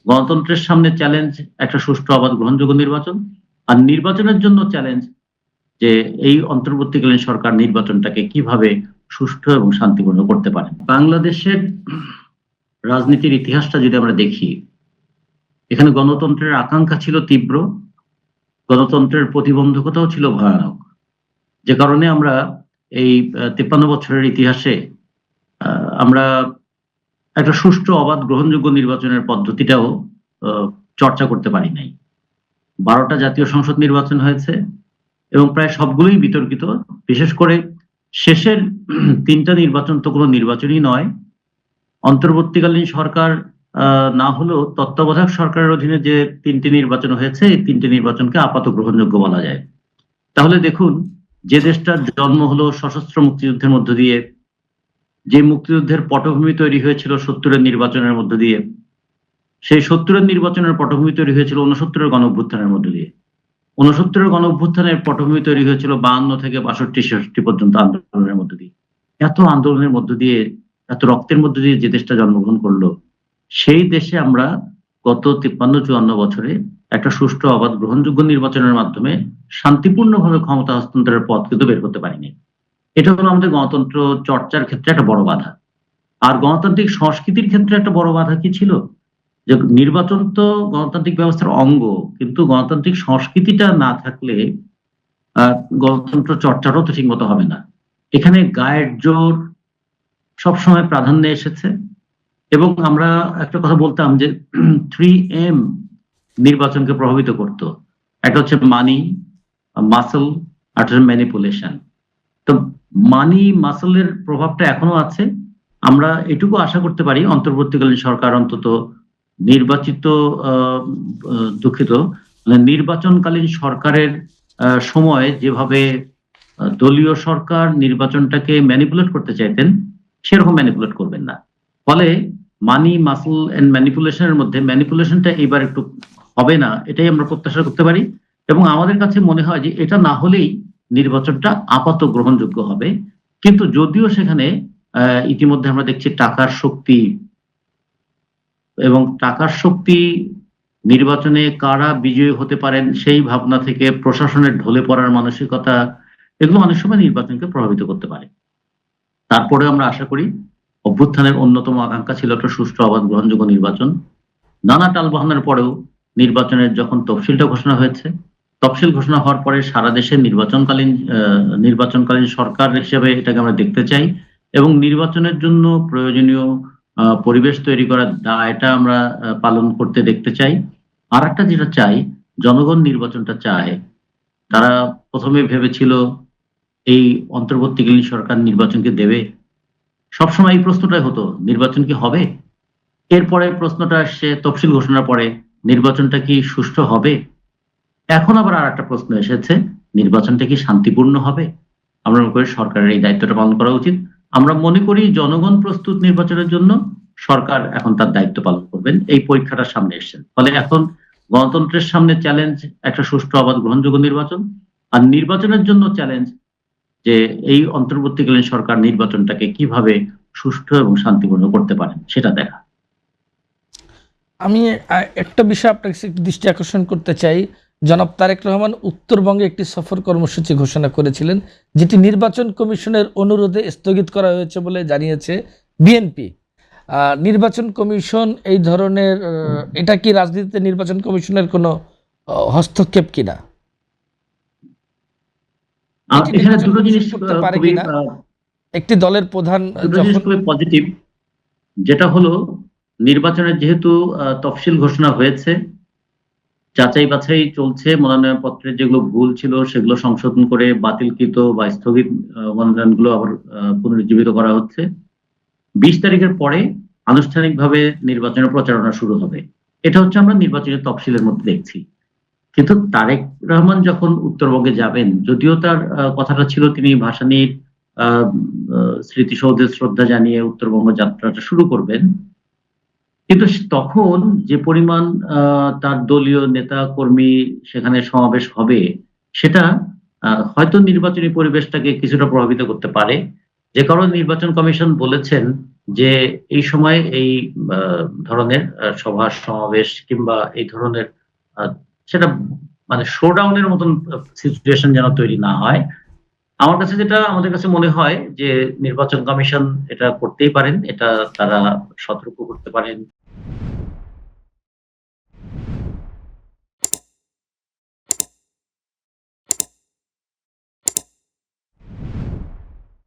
গণতন্ত্রের সামনে চ্যালেঞ্জ একটা সুষ্ঠু অবাধ গ্রহণযোগ্য নির্বাচন, আর নির্বাচনের জন্য চ্যালেঞ্জ যে এই অন্তর্বর্তীকালীন সরকার নির্বাচনটাকে কিভাবে সুষ্ঠু এবং শান্তিপূর্ণ করতে পারে। বাংলাদেশের রাজনীতির ইতিহাসটা যদি আমরা দেখি, এখানে গণতন্ত্রের আকাঙ্ক্ষা ছিল তীব্র, গণতন্ত্রের প্রতিবন্ধকতাও ছিল ভয়ানক, যে কারণে আমরা এই 53 বছরের ইতিহাসে আমরা একটা সুষ্ঠু অবাধ গ্রহণযোগ্য নির্বাচনের পদ্ধতিটাও চর্চা করতে পারি নাই। 12টা জাতীয় সংসদ নির্বাচন হয়েছে এবং প্রায় সবগুলোই বিতর্কিত। বিশেষ করে শেষের 3টা নির্বাচন তো কোনো নির্বাচনই নয়। অন্তর্বর্তীকালীন সরকার না হলেও তত্ত্বাবধায়ক সরকারের অধীনে যে 3টি নির্বাচন হয়েছে, এই 3টি নির্বাচনকে আপাত গ্রহণযোগ্য বলা যায়। তাহলে দেখুন, যে দেশটার জন্ম হলো সশস্ত্র মুক্তিযুদ্ধের মধ্য দিয়ে, যে মুক্তিযুদ্ধের পটভূমি তৈরি হয়েছিল 70-এর নির্বাচনের মধ্য দিয়ে, সেই 70-এর নির্বাচনের পটভূমি তৈরি হয়েছিল 69-এর গণঅভ্যুত্থানের মধ্য দিয়ে। 69-এর গণঅভ্যুত্থানের পটভূমি তৈরি হয়েছিল 52 থেকে 62-63 পর্যন্ত আন্দোলনের মধ্য দিয়ে। এত আন্দোলনের মধ্য দিয়ে, এত রক্তের মধ্য দিয়ে যে দেশটা জন্মগ্রহণ করলো, সেই দেশে আমরা গত 53-54 বছরে একটা সুষ্ঠু অবাধ গ্রহণযোগ্য নির্বাচনের মাধ্যমে শান্তিপূর্ণভাবে ক্ষমতা হস্তান্তরের পথ কিন্তু বের করতে পারিনি। এটা হলো আমাদের গণতন্ত্র চর্চার ক্ষেত্রে একটা বড় বাধা। আর গণতান্ত্রিক সংস্কৃতির ক্ষেত্রে একটা বড় বাধা কি ছিল? যে নির্বাচন তো গণতান্ত্রিক ব্যবস্থার অঙ্গ, কিন্তু গণতান্ত্রিক সংস্কৃতিটা না থাকলে গণতন্ত্র চর্চাটাও তো ঠিকমতো হবে না। এখানে গায়ের জোর সবসময় প্রাধান্যে এসেছে এবং আমরা একটা কথা বলতাম যে 3M নির্বাচনকে প্রভাবিত করত। একটা হচ্ছে মানি, মাসল, আর ম্যানিপুলেশন। তো মানি মাসলের প্রভাবটা এখনো আছে। আমরা এটুকু আশা করতে পারি অন্তর্বর্তীকালীন সরকার অন্তত নির্বাচিত দুঃখিত মানে নির্বাচনকালীন সরকারের সময় যেভাবে দলীয় সরকার নির্বাচনটাকে ম্যানিপুলেট করতে চাইতেন, সেরকম ম্যানিপুলেট করবেন না। ফলে মানি, মাসল এন্ড ম্যানিপুলেশনের মধ্যে ম্যানিপুলেশনটা এবার একটু হবে না, এটাই আমরা প্রত্যাশা করতে পারি। এবং আমাদের কাছে মনে হয় যে এটা না হলেই নির্বাচনটা আপাত গ্রহণযোগ্য হবে। কিন্তু যদিও সেখানে ইতিমধ্যে আমরা দেখছি টাকার শক্তি এবং টাকার শক্তি নির্বাচনে কারা বিজয়ী হতে পারেন সেই ভাবনা থেকে প্রশাসনের ঢলে পড়ার মানসিকতা, এগুলো অনেক সময় নির্বাচনকে প্রভাবিত করতে পারে। তারপরে আমরা আশা করি অভ্যুত্থানের অন্যতম আকাঙ্ক্ষা ছিল একটা সুষ্ঠু অবাধ গ্রহণযোগ্য নির্বাচন। নানা টালবাহানার পরেও নির্বাচনের যখন তফসিলটা ঘোষণা হয়েছে, তফসিল ঘোষণা হওয়ার পরে সারা দেশে নির্বাচনকালীন সরকার হিসেবে এটাকে আমরা দেখতে চাই এবং নির্বাচনের জন্য প্রয়োজনীয় পরিবেশ তৈরি করার দায়টা আমরা পালন করতে দেখতে চাই। আর একটা যেটা চাই, জনগণ নির্বাচনটা চায়। তারা প্রথমে ভেবেছিল এই অন্তর্বর্তীকালীন সরকার নির্বাচনকে দেবে। সবসময় এই প্রশ্নটাই হতো, নির্বাচন কি হবে? এরপরে প্রশ্নটা আসছে তফসিল ঘোষণার পরে, নির্বাচনটা কি সুষ্ঠু হবে? এখন আবার আর একটা প্রশ্ন এসেছে, নির্বাচনটা কি শান্তিপূর্ণ হবে? আমরা মনে করি সরকারের এই দায়িত্বটা পালন করা উচিত। আমরা মনে করি জনগণ প্রস্তুত নির্বাচনের জন্য, সরকার এখন তার দায়িত্ব পালন করবেন। এই পরীক্ষাটার সামনে এসেছেন। ফলে এখন গণতন্ত্রের সামনে চ্যালেঞ্জ একটা সুষ্ঠু অবাধ গ্রহণযোগ্য নির্বাচন, আর নির্বাচনের জন্য চ্যালেঞ্জ যে এই অন্তর্বর্তীকালীন সরকার নির্বাচনটাকে কিভাবে সুষ্ঠু এবং শান্তিপূর্ণ করতে পারেন সেটা দেখা। আমি একটা বিষয় আপনার কাছে একটু দৃষ্টি আকর্ষণ করতে চাই। জনাব তারেক রহমান উত্তরবঙ্গে একটি সফর কর্মসূচি ঘোষণা করেছিলেন, যেটি নির্বাচন কমিশনের অনুরোধে স্থগিত করা হয়েছে বলে জানিয়েছে বিএনপি। নির্বাচন কমিশন এই ধরনের, এটা কি রাজনীতিতে নির্বাচন কমিশনের কোনো হস্তক্ষেপ কিনা? এখানে দুটো জিনিস করতে পারে কিনা? একটি দলের প্রধান খুবই পজিটিভ, যেটা হলো নির্বাচনের যেহেতু তফসিল ঘোষণা হয়েছে, যাচাই বাছাই চলছে, মনোনয়ন পত্রের যেগুলো ভুল ছিল সেগুলো সংশোধন করে বাতিলকৃত বা স্থগিত মনোনয়নগুলো আবার পুনরুজ্জীবিত করা হচ্ছে। 20 তারিখের পরে আনুষ্ঠানিকভাবে নির্বাচনের প্রচারণা শুরু হবে। এটা হচ্ছে আমরা নির্বাচনের তফসিলের মধ্যে দেখছি। কিন্তু তারেক রহমান যখন উত্তরবঙ্গে যাবেন, যদিও তার কথাটা ছিল তিনি ভাসানীর স্মৃতিসৌধে শ্রদ্ধা জানিয়ে উত্তরবঙ্গ যাত্রাটা শুরু করবেন, কিন্তু তখন যে পরিমাণ তার দলীয় নেতা কর্মী সেখানে সমাবেশ হবে, সেটা হয়তো নির্বাচনী পরিবেশটাকে কিছুটা প্রভাবিত করতে পারে। যে কারণে নির্বাচন কমিশন বলেছেন যে এই সময় এই ধরনের সভা সমাবেশ কিংবা এই ধরনের সেটা মানে শোডাউনের মতন সিচুয়েশন যেন তৈরি না হয়। আমার কাছে যেটা আমাদের কাছে মনে হয় যে নির্বাচন কমিশন এটা করতেই পারেন, এটা তারা সতর্ক করতে পারেন।